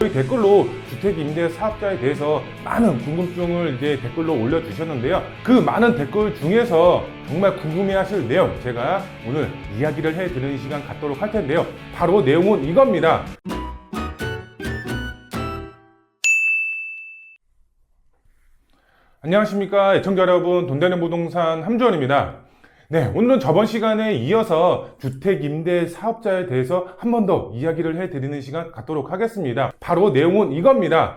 저희 댓글로 주택임대사업자에 대해서 많은 궁금증을 이제 댓글로 올려주셨는데요. 그 많은 댓글 중에서 정말 궁금해하실 내용 제가 오늘 이야기를 해드리는 시간 갖도록 할 텐데요. 바로 내용은 이겁니다. 안녕하십니까 애청자 여러분, 돈 되는 부동산 함주원입니다. 네, 오늘은 저번 시간에 이어서 주택임대사업자에 대해서 한 번 더 이야기를 해드리는 시간 갖도록 하겠습니다. 바로 내용은 이겁니다.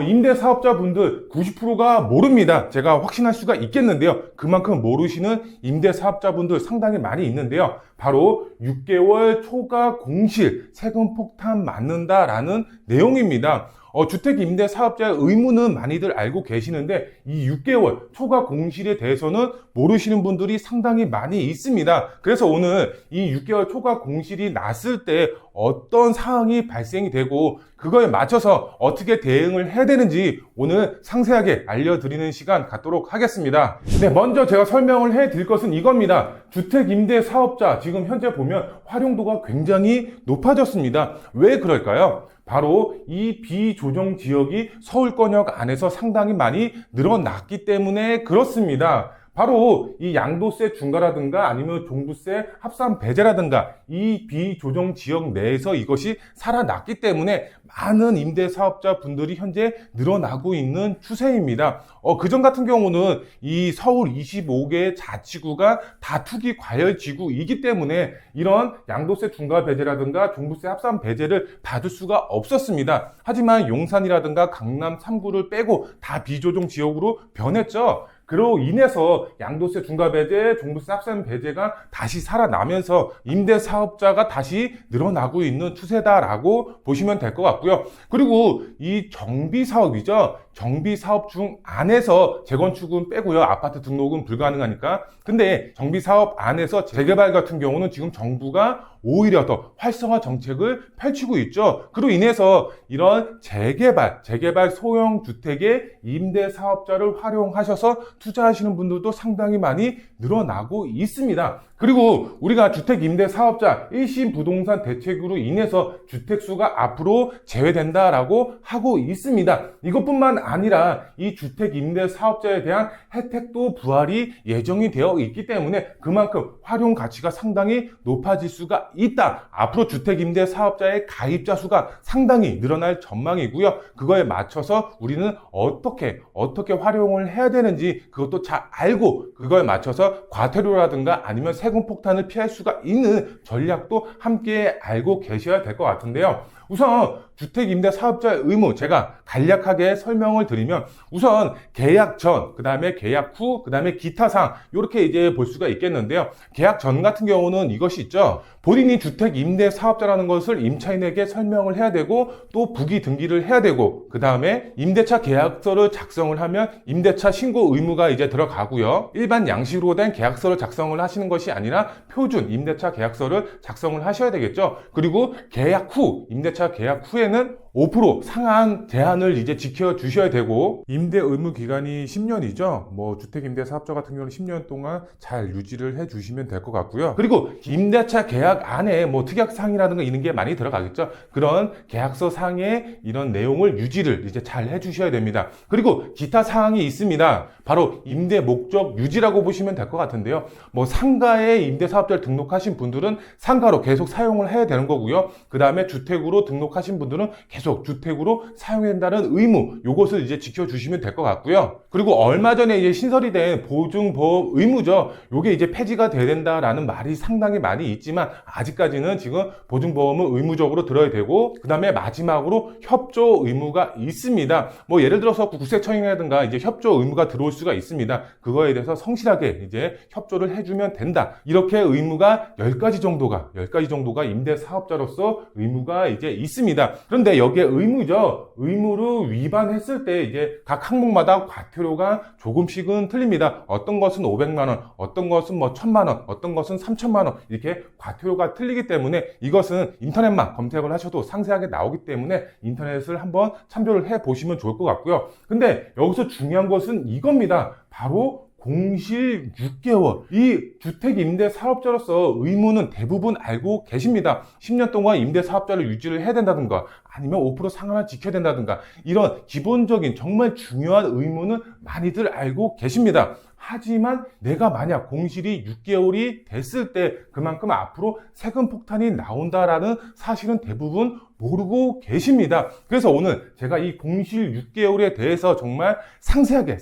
임대사업자분들 90%가 모릅니다. 제가 확신할 수가 있겠는데요. 그만큼 모르시는 임대사업자분들 상당히 많이 있는데요. 바로 6개월 초과 공실 세금 폭탄 맞는다라는 내용입니다. 주택임대사업자의 의무는 많이들 알고 계시는데 이 6개월 초과 공실에 대해서는 모르시는 분들이 상당히 많이 있습니다. 그래서 오늘 이 6개월 초과 공실이 났을 때 어떤 사항이 발생이 되고 그거에 맞춰서 어떻게 대응을 해야 되는지 오늘 상세하게 알려드리는 시간 갖도록 하겠습니다. 네, 먼저 제가 설명을 해드릴 것은 이겁니다. 주택임대사업자 지금 현재 보면 활용도가 굉장히 높아졌습니다. 왜 그럴까요? 바로 이 비조정 지역이 서울권역 안에서 상당히 많이 늘어났기 때문에 그렇습니다. 바로 이 양도세 중과라든가 아니면 종부세 합산 배제라든가 이 비조정 지역 내에서 이것이 살아났기 때문에 많은 임대사업자 분들이 현재 늘어나고 있는 추세입니다. 그전 같은 경우는 이 서울 25개 자치구가 다 투기 과열 지구이기 때문에 이런 양도세 중과 배제라든가 종부세 합산 배제를 받을 수가 없었습니다. 하지만 용산이라든가 강남 3구를 빼고 다 비조정 지역으로 변했죠. 그로 인해서 양도세 중과 배제, 종부세 합산 배제가 다시 살아나면서 임대사업자가 다시 늘어나고 있는 추세다라고 보시면 될 것 같고요. 그리고 이 정비사업이죠. 정비사업 중 안에서 재건축은 빼고요. 아파트 등록은 불가능하니까. 근데 정비사업 안에서 재개발 같은 경우는 지금 정부가 오히려 더 활성화 정책을 펼치고 있죠. 그로 인해서 이런 재개발 소형 주택의 임대사업자를 활용하셔서 투자하시는 분들도 상당히 많이 늘어나고 있습니다. 그리고 우리가 주택임대사업자 1심 부동산 대책으로 인해서 주택수가 앞으로 제외된다라고 하고 있습니다. 이것뿐만 아니라 이 주택임대사업자에 대한 혜택도 부활이 예정이 되어 있기 때문에 그만큼 활용 가치가 상당히 높아질 수가 있다. 앞으로 주택임대사업자의 가입자 수가 상당히 늘어날 전망이고요. 그거에 맞춰서 우리는 어떻게 활용을 해야 되는지 그것도 잘 알고 그거에 맞춰서 과태료라든가 아니면 세금 폭탄을 피할 수가 있는 전략도 함께 알고 계셔야 될 것 같은데요. 우선 주택임대사업자의 의무 제가 간략하게 설명을 드리면 우선 계약 전, 그 다음에 계약 후, 그 다음에 기타 사항 이렇게 이제 볼 수가 있겠는데요. 계약 전 같은 경우는 이것이 있죠. 본인이 주택임대사업자라는 것을 임차인에게 설명을 해야 되고 또 부기 등기를 해야 되고 그 다음에 임대차 계약서를 작성을 하면 임대차 신고 의무가 이제 들어가고요. 일반 양식으로 된 계약서를 작성을 하시는 것이 아니라 표준 임대차 계약서를 작성을 하셔야 되겠죠. 그리고 계약 후, 임대차 계약 후에는 5% 상한 제한을 이제 지켜주셔야 되고 임대 의무 기간이 10년이죠. 주택임대사업자 같은 경우는 10년 동안 잘 유지를 해주시면 될 것 같고요. 그리고 임대차 계약 안에 특약사항이라든가 이런 게 많이 들어가겠죠. 그런 계약서 상에 이런 내용을 유지를 이제 잘 해주셔야 됩니다. 그리고 기타 사항이 있습니다. 바로 임대 목적 유지라고 보시면 될 것 같은데요. 상가에 임대사업자를 등록하신 분들은 상가로 계속 사용을 해야 되는 거고요. 그 다음에 주택으로 등록하신 분들은 계속 주택으로 사용해야 된다는 의무, 요것을 이제 지켜주시면 될 것 같고요. 그리고 얼마 전에 이제 신설이 된 보증보험 의무죠. 요게 이제 폐지가 돼야 된다라는 말이 상당히 많이 있지만 아직까지는 지금 보증보험은 의무적으로 들어야 되고 그 다음에 마지막으로 협조 의무가 있습니다. 예를 들어서 국세청이라든가 이제 협조 의무가 들어올 수가 있습니다. 그거에 대해서 성실하게 이제 협조를 해주면 된다. 이렇게 의무가 10가지 정도가 임대사업자로서 의무가 이제 있습니다. 그런데 여기에 의무죠. 의무를 위반했을 때 이제 각 항목마다 과태료가 조금씩은 틀립니다. 어떤 것은 500만 원, 어떤 것은 1000만 원, 어떤 것은 3000만 원 이렇게 과태료가 틀리기 때문에 이것은 인터넷만 검색을 하셔도 상세하게 나오기 때문에 인터넷을 한번 참조를 해 보시면 좋을 것 같고요. 근데 여기서 중요한 것은 이겁니다. 바로 공실 6개월. 이 주택임대사업자로서 의무는 대부분 알고 계십니다. 10년 동안 임대사업자를 유지를 해야 된다든가 아니면 5% 상한을 지켜야 된다든가 이런 기본적인 정말 중요한 의무는 많이들 알고 계십니다. 하지만 내가 만약 공실이 6개월이 됐을 때 그만큼 앞으로 세금 폭탄이 나온다라는 사실은 대부분 모르고 계십니다. 그래서 오늘 제가 이 공실 6개월에 대해서 정말 상세하게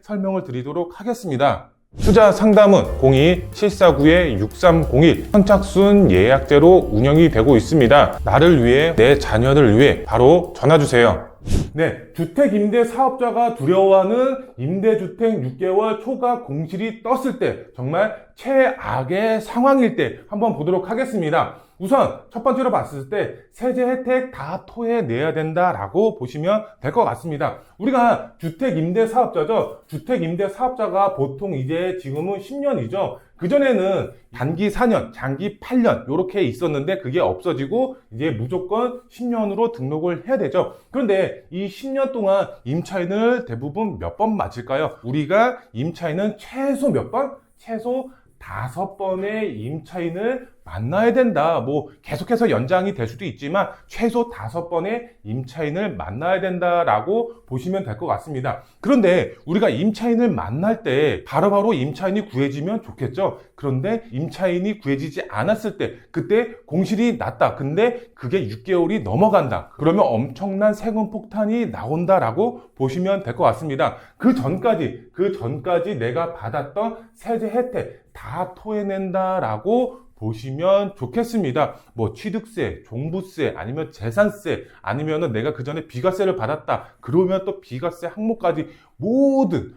설명을 드리도록 하겠습니다. 투자 상담은 02-749-6301 선착순 예약제로 운영이 되고 있습니다. 나를 위해, 내 자녀를 위해 바로 전화주세요. 네, 주택임대 사업자가 두려워하는 임대주택 6개월 초과 공실이 떴을 때 정말 최악의 상황일 때 한번 보도록 하겠습니다. 우선 첫 번째로 봤을 때 세제 혜택 다 토해내야 된다라고 보시면 될 것 같습니다. 우리가 주택임대 사업자죠. 주택임대 사업자가 보통 이제 지금은 10년이죠. 그전에는 단기 4년, 장기 8년 이렇게 있었는데 그게 없어지고 이제 무조건 10년으로 등록을 해야 되죠. 그런데 이 10년 동안 임차인을 대부분 몇 번 맞을까요? 우리가 임차인은 최소 몇 번? 최소 5번의 임차인을 만나야 된다. 뭐 계속해서 연장이 될 수도 있지만 최소 5번의 임차인을 만나야 된다라고 보시면 될 것 같습니다. 그런데 우리가 임차인을 만날 때 바로바로 임차인이 구해지면 좋겠죠. 그런데 임차인이 구해지지 않았을 때 그때 공실이 났다. 근데 그게 6개월이 넘어간다. 그러면 엄청난 세금 폭탄이 나온다라고 보시면 될 것 같습니다. 그 전까지 내가 받았던 세제 혜택 다 토해낸다라고 보시면 좋겠습니다. 뭐 취득세, 종부세, 아니면 재산세, 아니면은 내가 그 전에 비과세를 받았다. 그러면 또 비과세 항목까지 모든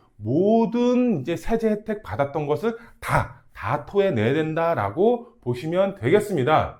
이제 세제 혜택 받았던 것을 다 토해내야 된다라고 보시면 되겠습니다.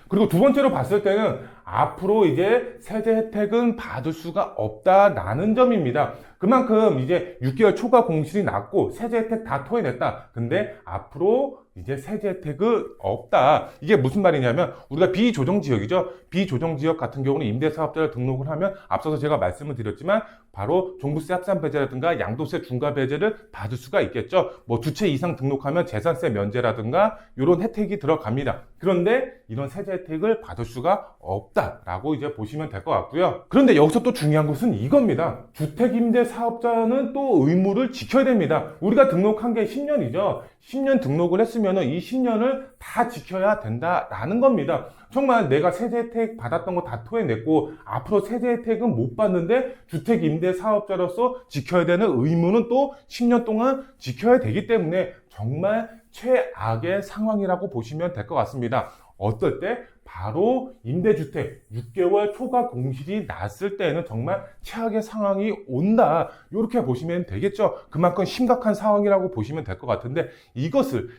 그리고 두 번째로 봤을 때는 앞으로 이제 세제 혜택은 받을 수가 없다라는 점입니다. 그만큼 이제 6개월 초과 공실이 났고 세제 혜택 다 토해냈다. 근데 앞으로 이제 세제 혜택은 없다. 이게 무슨 말이냐면 우리가 비조정지역이죠. 비조정지역 같은 경우는 임대사업자를 등록을 하면 앞서서 제가 말씀을 드렸지만 바로 종부세 합산 배제라든가 양도세 중과 배제를 받을 수가 있겠죠. 뭐 두 채 이상 등록하면 재산세 면제라든가 이런 혜택이 들어갑니다. 그런데 이런 세제 혜택을 받을 수가 없다라고 이제 보시면 될 것 같고요. 그런데 여기서 또 중요한 것은 이겁니다. 주택임대 사업자는 또 의무를 지켜야 됩니다. 우리가 등록한 게 10년이죠. 10년 등록을 했으면 이 10년을 다 지켜야 된다라는 겁니다. 정말 내가 세제 혜택 받았던 거 다 토해냈고 앞으로 세제 혜택은 못 받는데 주택임대 사업자로서 지켜야 되는 의무는 또 10년 동안 지켜야 되기 때문에 정말 최악의 상황이라고 보시면 될 것 같습니다. 어떨 때? 바로 임대주택 6개월 초과 공실이 났을 때는 정말 최악의 상황이 온다. 이렇게 보시면 되겠죠. 그만큼 심각한 상황이라고 보시면 될 것 같은데 이것을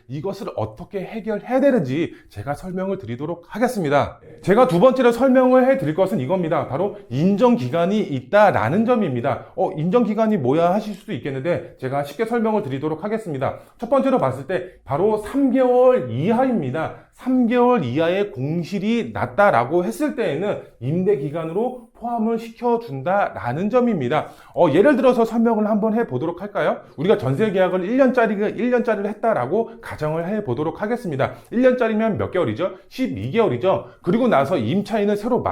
어떻게 해결해야 되는지 제가 설명을 드리도록 하겠습니다. 제가 두 번째로 설명을 해드릴 것은 이겁니다. 바로 인정기간이 있다라는 점입니다. 인정기간이 뭐야 하실 수도 있겠는데 제가 쉽게 설명을 드리도록 하겠습니다. 첫 번째로 봤을 때 바로 3개월 이하입니다. 3개월 이하의 공실이 났다라고 했을 때에는 임대기간으로 포함을 시켜준다라는 점입니다. 예를 들어서 설명을 한번 해보도록 할까요? 우리가 전세 계약을 1년짜리를 했다라고 가정을 해보도록 하겠습니다. 1년짜리면 몇 개월이죠? 12개월이죠. 그리고 나서 임차인을 새로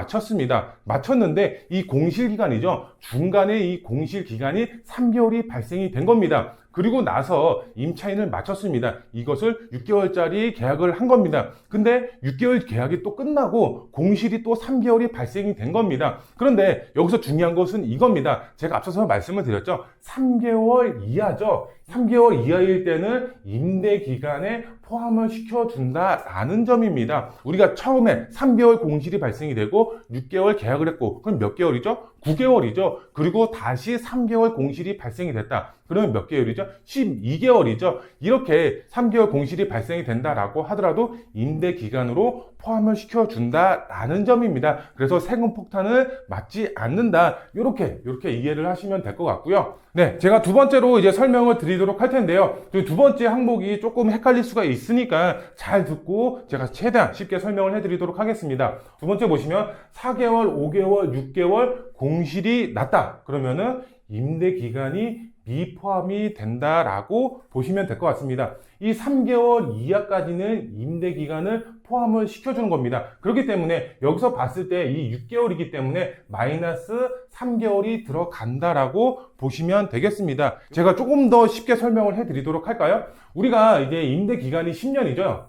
마쳤는데 이 공실기간이죠. 중간에 이 공실기간이 3개월이 발생이 된 겁니다. 그리고 나서 임차인을 마쳤습니다. 이것을 6개월짜리 계약을 한 겁니다. 근데 6개월 계약이 또 끝나고 공실이 또 3개월이 발생이 된 겁니다. 그런데 여기서 중요한 것은 이겁니다. 제가 앞서서 말씀을 드렸죠. 3개월 이하죠. 3개월 이하일 때는 임대기간에 포함을 시켜준다라는 점입니다. 우리가 처음에 3개월 공실이 발생이 되고 6개월 계약을 했고 그럼 몇 개월이죠? 9개월이죠. 그리고 다시 3개월 공실이 발생이 됐다. 그러면 몇 개월이죠? 12개월이죠. 이렇게 3개월 공실이 발생이 된다라고 하더라도 임대기간으로 포함을 시켜준다라는 점입니다. 그래서 세금 폭탄을 맞지 않는다. 이렇게 이해를 하시면 될 것 같고요. 네, 제가 두 번째로 이제 설명을 드리도록 할 텐데요. 두 번째 항목이 조금 헷갈릴 수가 있으니까 잘 듣고 제가 최대한 쉽게 설명을 해드리도록 하겠습니다. 두 번째 보시면 4개월, 5개월, 6개월 공실이 났다. 그러면은 임대 기간이 미포함이 된다라고 보시면 될 것 같습니다. 이 3개월 이하까지는 임대 기간을 포함을 시켜주는 겁니다. 그렇기 때문에 여기서 봤을 때 이 6개월이기 때문에 마이너스 3개월이 들어간다라고 보시면 되겠습니다. 제가 조금 더 쉽게 설명을 해드리도록 할까요? 우리가 이제 임대 기간이 10년이죠.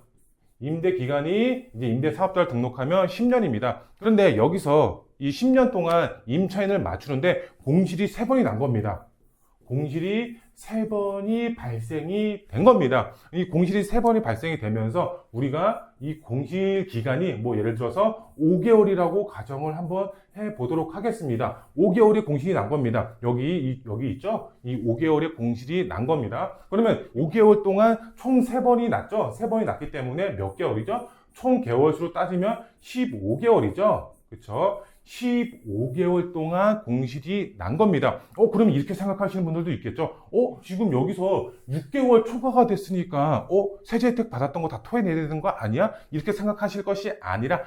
임대 기간이 이제 임대 사업자를 등록하면 10년입니다. 그런데 여기서 이 10년 동안 임차인을 맞추는데 공실이 3번이 난 겁니다. 공실이 3번이 발생이 된 겁니다. 이 공실이 3번이 발생이 되면서 우리가 이 공실 기간이 뭐 예를 들어서 5개월이라고 가정을 한번 해보도록 하겠습니다. 5개월의 공실이 난 겁니다. 여기 있죠? 이 5개월의 공실이 난 겁니다. 그러면 5개월 동안 총 3번이 났죠? 3번이 났기 때문에 몇 개월이죠? 총 개월수로 따지면 15개월이죠? 그렇죠? 15개월 동안 공실이 난 겁니다. 그럼 이렇게 생각하시는 분들도 있겠죠. 지금 여기서 6개월 초과가 됐으니까, 세제 혜택 받았던 거 다 토해내야 되는 거 아니야? 이렇게 생각하실 것이 아니라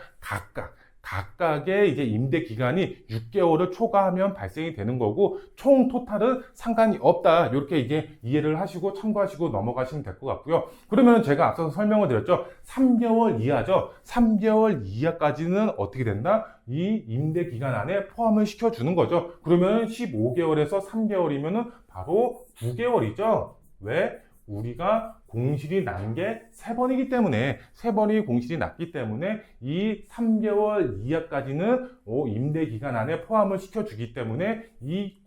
각각의 이제 임대 기간이 6개월을 초과하면 발생이 되는 거고, 총 토탈은 상관이 없다. 이렇게 이제 이해를 하시고 참고하시고 넘어가시면 될 것 같고요. 그러면 제가 앞서서 설명을 드렸죠. 3개월 이하죠. 3개월 이하까지는 어떻게 된다? 이 임대 기간 안에 포함을 시켜주는 거죠. 그러면 15개월에서 3개월이면은 바로 9개월이죠. 왜? 우리가 공실이 난 게 3번이기 때문에 3번이 공실이 났기 때문에 이 3개월 이하까지는 임대 기간 안에 포함을 시켜주기 때문에 이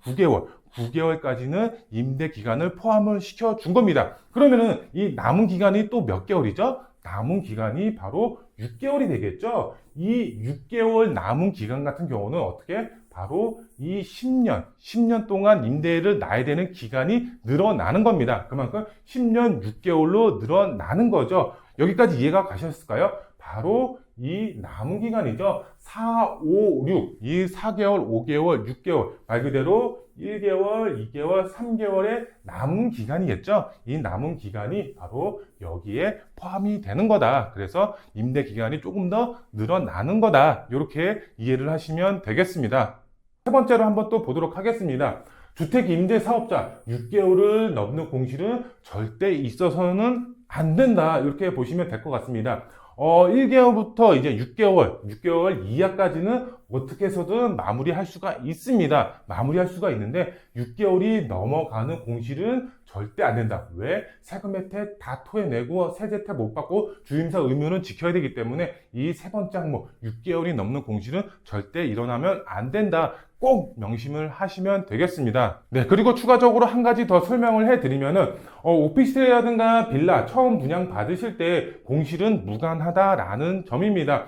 9개월까지는 임대 기간을 포함을 시켜준 겁니다. 그러면은 이 남은 기간이 또 몇 개월이죠? 남은 기간이 바로 6개월이 되겠죠? 이 6개월 남은 기간 같은 경우는 어떻게? 바로 이 10년 동안 임대를 놔야 되는 기간이 늘어나는 겁니다. 그만큼 10년 6개월로 늘어나는 거죠. 여기까지 이해가 가셨을까요? 바로 이 남은 기간이죠. 4, 5, 6, 이 4개월, 5개월, 6개월, 말 그대로 1개월, 2개월, 3개월의 남은 기간이겠죠. 이 남은 기간이 바로 여기에 포함이 되는 거다. 그래서 임대 기간이 조금 더 늘어나는 거다. 이렇게 이해를 하시면 되겠습니다. 세 번째로 한번 또 보도록 하겠습니다. 주택 임대 사업자 6개월을 넘는 공실은 절대 있어서는 안 된다. 이렇게 보시면 될 것 같습니다. 1개월부터 이제 6개월 이하까지는 어떻게 해서든 마무리할 수가 있습니다. 마무리할 수가 있는데 6개월이 넘어가는 공실은 절대 안 된다. 왜? 세금 혜택 다 토해내고 세제 혜택 못 받고 주임사 의무는 지켜야 되기 때문에 이 세 번째 항목 6개월이 넘는 공실은 절대 일어나면 안 된다. 꼭 명심을 하시면 되겠습니다. 네, 그리고 추가적으로 한 가지 더 설명을 해드리면은 오피스텔이라든가 빌라 처음 분양 받으실 때 공실은 무관하다라는 점입니다.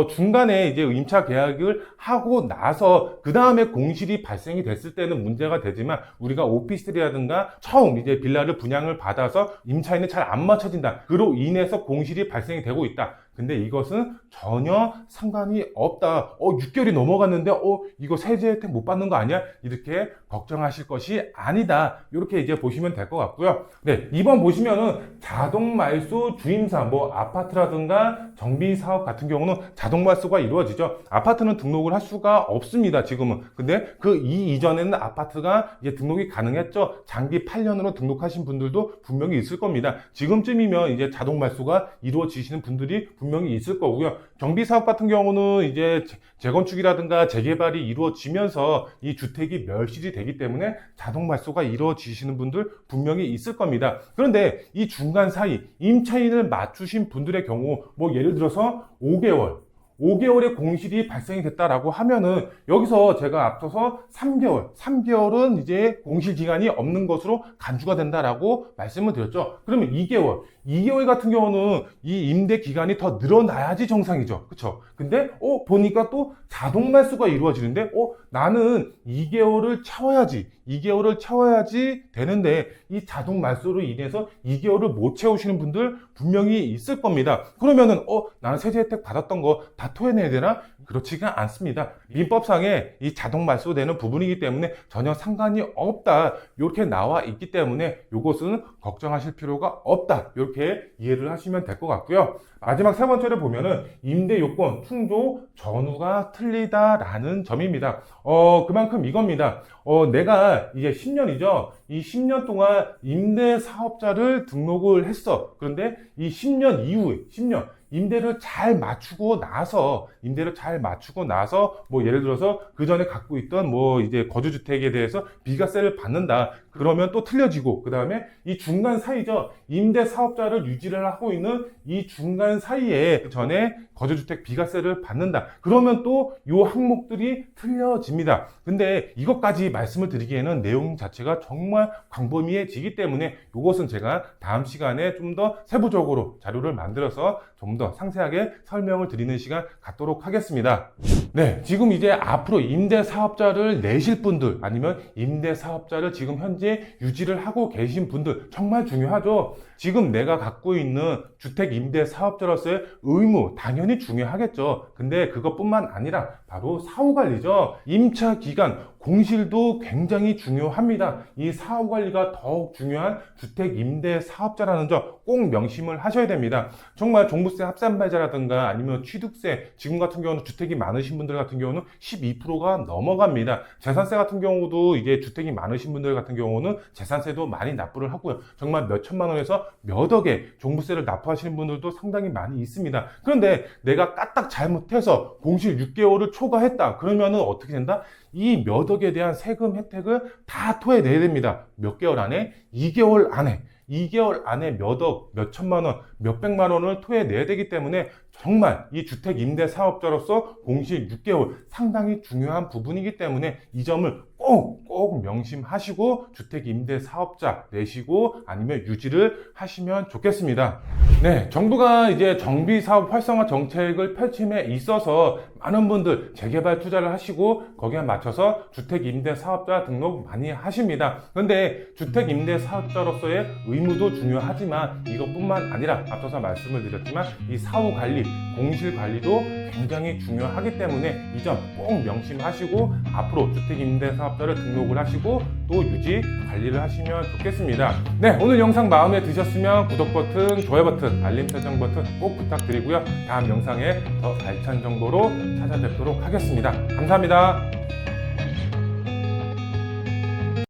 중간에 이제 임차 계약을 하고 나서 그 다음에 공실이 발생이 됐을 때는 문제가 되지만 우리가 오피스텔이라든가 처음 이제 빌라를 분양을 받아서 임차인이 잘 안 맞춰진다. 그로 인해서 공실이 발생이 되고 있다. 근데 이것은 전혀 상관이 없다. 6개월이 넘어갔는데 이거 세제 혜택 못 받는 거 아니야? 이렇게 걱정하실 것이 아니다. 이렇게 이제 보시면 될 것 같고요. 네, 2번 보시면은 자동 말소 주임사 아파트라든가 정비 사업 같은 경우는 자동 말소가 이루어지죠. 아파트는 등록을 할 수가 없습니다. 지금은. 근데 그 이전에는 아파트가 이제 등록이 가능했죠. 장기 8년으로 등록하신 분들도 분명히 있을 겁니다. 지금쯤이면 이제 자동 말소가 이루어지시는 분들이 분명히 있을 거고요. 정비 사업 같은 경우는 이제 재건축이라든가 재개발이 이루어지면서 이 주택이 멸실이 되기 때문에 자동 말소가 이루어지시는 분들 분명히 있을 겁니다. 그런데 이 중간 사이 임차인을 맞추신 분들의 경우 예를 들어서 5개월의 공실이 발생이 됐다라고 하면은 여기서 제가 앞서서 3개월은 이제 공실 기간이 없는 것으로 간주가 된다라고 말씀을 드렸죠. 그러면 2개월 같은 경우는 이 임대 기간이 더 늘어나야지 정상이죠. 그쵸? 근데 보니까 또 자동 말소가 이루어지는데 나는 2개월을 채워야지 되는데 이 자동 말소로 인해서 2개월을 못 채우시는 분들 분명히 있을 겁니다. 그러면은 나는 세제 혜택 받았던 거 다 다 토해내야 되나? 그렇지가 않습니다. 민법상에 이 자동 말소되는 부분이기 때문에 전혀 상관이 없다. 이렇게 나와 있기 때문에 이것은 걱정하실 필요가 없다. 이렇게 이해를 하시면 될 것 같고요. 마지막 세 번째를 보면은 임대 요건 충족 전후가 틀리다라는 점입니다. 그만큼 이겁니다. 내가 이제 10년이죠. 이 10년 동안 임대 사업자를 등록을 했어. 그런데 이 10년 이후에 10년 임대를 잘 맞추고 나서 뭐 예를 들어서 그 전에 갖고 있던 뭐 이제 거주주택에 대해서 비과세를 받는다. 그러면 또 틀려지고, 그 다음에 이 중간 사이죠. 임대 사업자를 유지를 하고 있는 이 중간 사이에 전에 거주주택 비과세를 받는다. 그러면 또 요 항목들이 틀려집니다. 근데 이것까지 말씀을 드리기에는 내용 자체가 정말 광범위해지기 때문에 이것은 제가 다음 시간에 좀 더 세부적으로 자료를 만들어서 좀 더 상세하게 설명을 드리는 시간 갖도록 하겠습니다. 네, 지금 이제 앞으로 임대 사업자를 내실 분들, 아니면 임대 사업자를 지금 현재 유지를 하고 계신 분들 정말 중요하죠. 지금 내가 갖고 있는 주택 임대 사업자로서의 의무 당연히 중요하겠죠. 근데 그것뿐만 아니라 바로 사후관리죠. 임차 기간 공실도 굉장히 중요합니다. 이 사후관리가 더욱 중요한 주택 임대 사업자라는 점 꼭 명심을 하셔야 됩니다. 정말 종부세 합산발자라든가 아니면 취득세, 지금 같은 경우는 주택이 많으신 분들 같은 경우는 12%가 넘어갑니다. 재산세 같은 경우도 이게 주택이 많으신 분들 같은 경우는 재산세도 많이 납부를 하고요. 정말 몇 천만 원에서 몇 억의 종부세를 납부하시는 분들도 상당히 많이 있습니다. 그런데 내가 까딱 잘못해서 공실 6개월을 초과했다. 그러면은 어떻게 된다? 이 몇 억에 대한 세금 혜택을 다 토해내야 됩니다. 몇 개월 안에? 2개월 안에 몇 억, 몇 천만 원, 몇 백만 원을 토해내야 되기 때문에 정말 이 주택 임대 사업자로서 공실 6개월 상당히 중요한 부분이기 때문에 이 점을 꼭 명심하시고 주택 임대 사업자 내시고 아니면 유지를 하시면 좋겠습니다. 네, 정부가 이제 정비 사업 활성화 정책을 펼침에 있어서 많은 분들 재개발 투자를 하시고 거기에 맞춰서 주택 임대 사업자 등록 많이 하십니다. 그런데 주택 임대 사업자로서의 의무도 중요하지만 이것뿐만 아니라 앞서서 말씀을 드렸지만 이 사후 관리, 공실 관리도 굉장히 중요하기 때문에 이 점 꼭 명심하시고 앞으로 주택 임대 사업자를 등록을 하시고 또 유지 관리를 하시면 좋겠습니다. 네, 오늘 영상 마음에 드셨으면 구독 버튼, 좋아요 버튼, 알림 설정 버튼 꼭 부탁드리고요. 다음 영상에 더 알찬 정보로 찾아뵙도록 하겠습니다. 감사합니다.